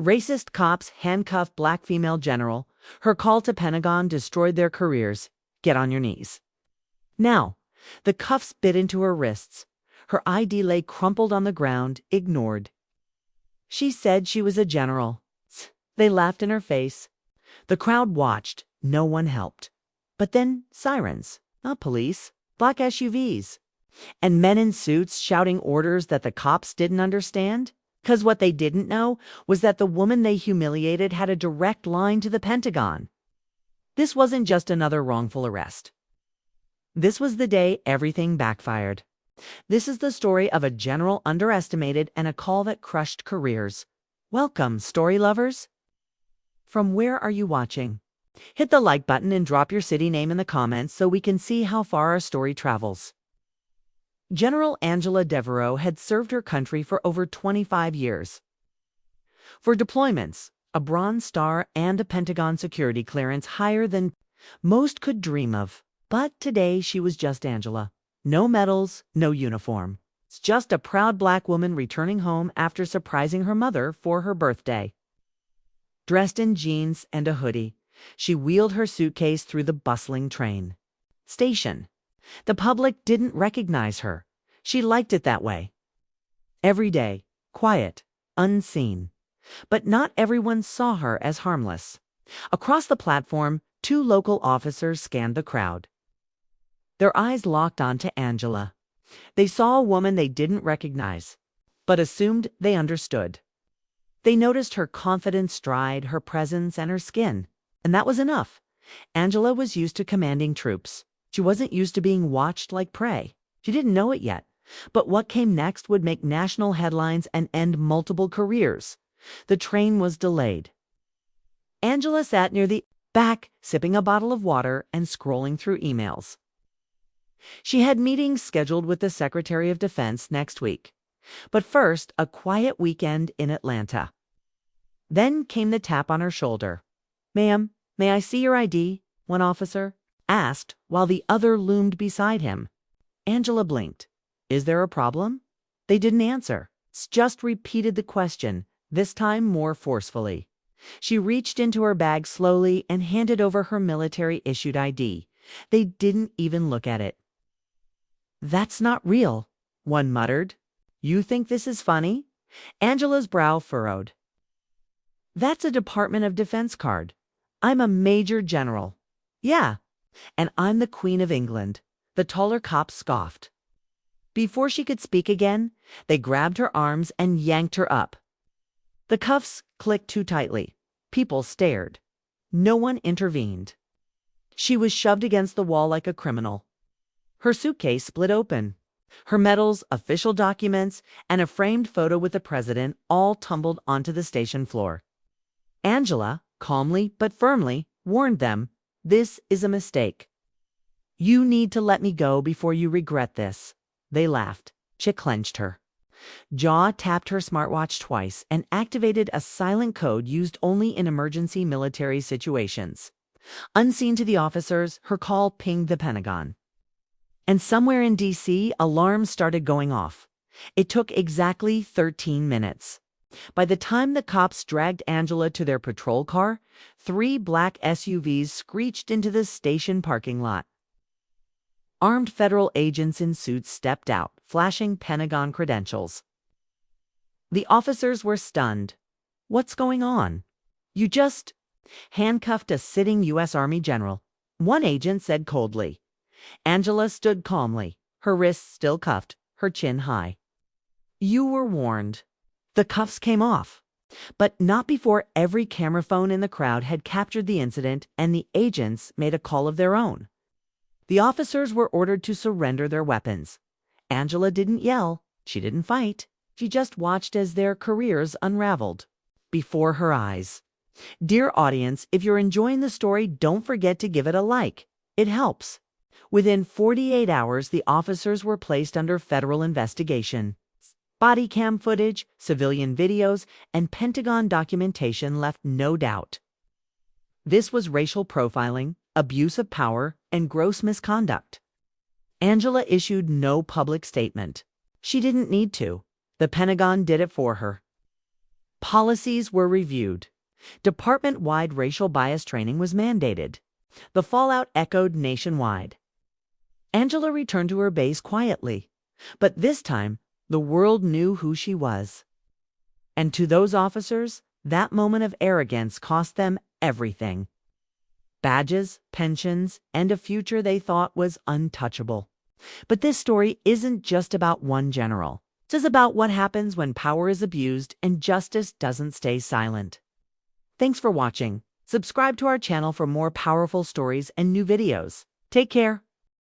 Racist cops handcuff black female general. Her call to Pentagon destroyed their careers. Get on your knees. Now, the cuffs bit into her wrists. Her ID lay crumpled on the ground, ignored. She said she was a general. They laughed in her face. The crowd watched. No one helped. But then sirens, not police, black SUVs, and men in suits shouting orders that the cops didn't understand. Because what they didn't know was that the woman they humiliated had a direct line to the Pentagon. This wasn't just another wrongful arrest. This was the day everything backfired. This is the story of a general underestimated and a call that crushed careers. Welcome, story lovers. From where are you watching? Hit the like button and drop your city name in the comments so we can see how far our story travels. General Angela Devereaux had served her country for over 25 years. For deployments, a Bronze Star and a Pentagon security clearance higher than most could dream of. But today she was just Angela. No medals, no uniform. It's just a proud black woman returning home after surprising her mother for her birthday. Dressed in jeans and a hoodie, she wheeled her suitcase through the bustling train station. The public didn't recognize her. She liked it that way. Every day, quiet, unseen. But not everyone saw her as harmless. Across the platform, 2 local officers scanned the crowd. Their eyes locked onto Angela. They saw a woman they didn't recognize, but assumed they understood. They noticed her confident stride, her presence, and her skin. And that was enough. Angela was used to commanding troops. She wasn't used to being watched like prey. She didn't know it yet. But what came next would make national headlines and end multiple careers. The train was delayed. Angela sat near the back, sipping a bottle of water and scrolling through emails. She had meetings scheduled with the Secretary of Defense next week. But first, a quiet weekend in Atlanta. Then came the tap on her shoulder. "Ma'am, may I see your ID?" one officer asked while the other loomed beside him. Angela blinked. "Is there a problem?" They didn't answer. Just repeated the question, this time more forcefully. She reached into her bag slowly and handed over her military-issued ID. They didn't even look at it. "That's not real," one muttered. "You think this is funny?" Angela's brow furrowed. "That's a Department of Defense card. I'm a Major General." "Yeah, and I'm the Queen of England," the taller cop scoffed. Before she could speak again, they grabbed her arms and yanked her up. The cuffs clicked too tightly. People stared. No one intervened. She was shoved against the wall like a criminal. Her suitcase split open. Her medals, official documents, and a framed photo with the president all tumbled onto the station floor. Angela, calmly but firmly, warned them, "This is a mistake. You need to let me go before you regret this." They laughed. She clenched her jaw, tapped her smartwatch twice, and activated a silent code used only in emergency military situations. Unseen to the officers, her call pinged the Pentagon. And somewhere in D.C., alarms started going off. It took exactly 13 minutes. By the time the cops dragged Angela to their patrol car, 3 black SUVs screeched into the station parking lot. Armed federal agents in suits stepped out, flashing Pentagon credentials. The officers were stunned. "What's going on?" "You just handcuffed a sitting U.S. Army general," one agent said coldly. Angela stood calmly, her wrists still cuffed, her chin high. "You were warned." The cuffs came off, but not before every camera phone in the crowd had captured the incident and the agents made a call of their own. The officers were ordered to surrender their weapons. Angela didn't yell. She didn't fight. She just watched as their careers unraveled before her eyes. Dear audience, if you're enjoying the story, don't forget to give it a like. It helps. Within 48 hours, the officers were placed under federal investigation. Body cam footage, civilian videos, and Pentagon documentation left no doubt. This was racial profiling, abuse of power, and gross misconduct. Angela issued no public statement. She didn't need to. The Pentagon did it for her. Policies were reviewed. Department-wide racial bias training was mandated. The fallout echoed nationwide. Angela returned to her base quietly, but this time the world knew who she was. And to those officers, that moment of arrogance cost them everything. Badges, pensions, and a future they thought was untouchable. But this story isn't just about one general. It's about what happens when power is abused and justice doesn't stay silent. Thanks for watching. Subscribe to our channel for more powerful stories and new videos. Take care.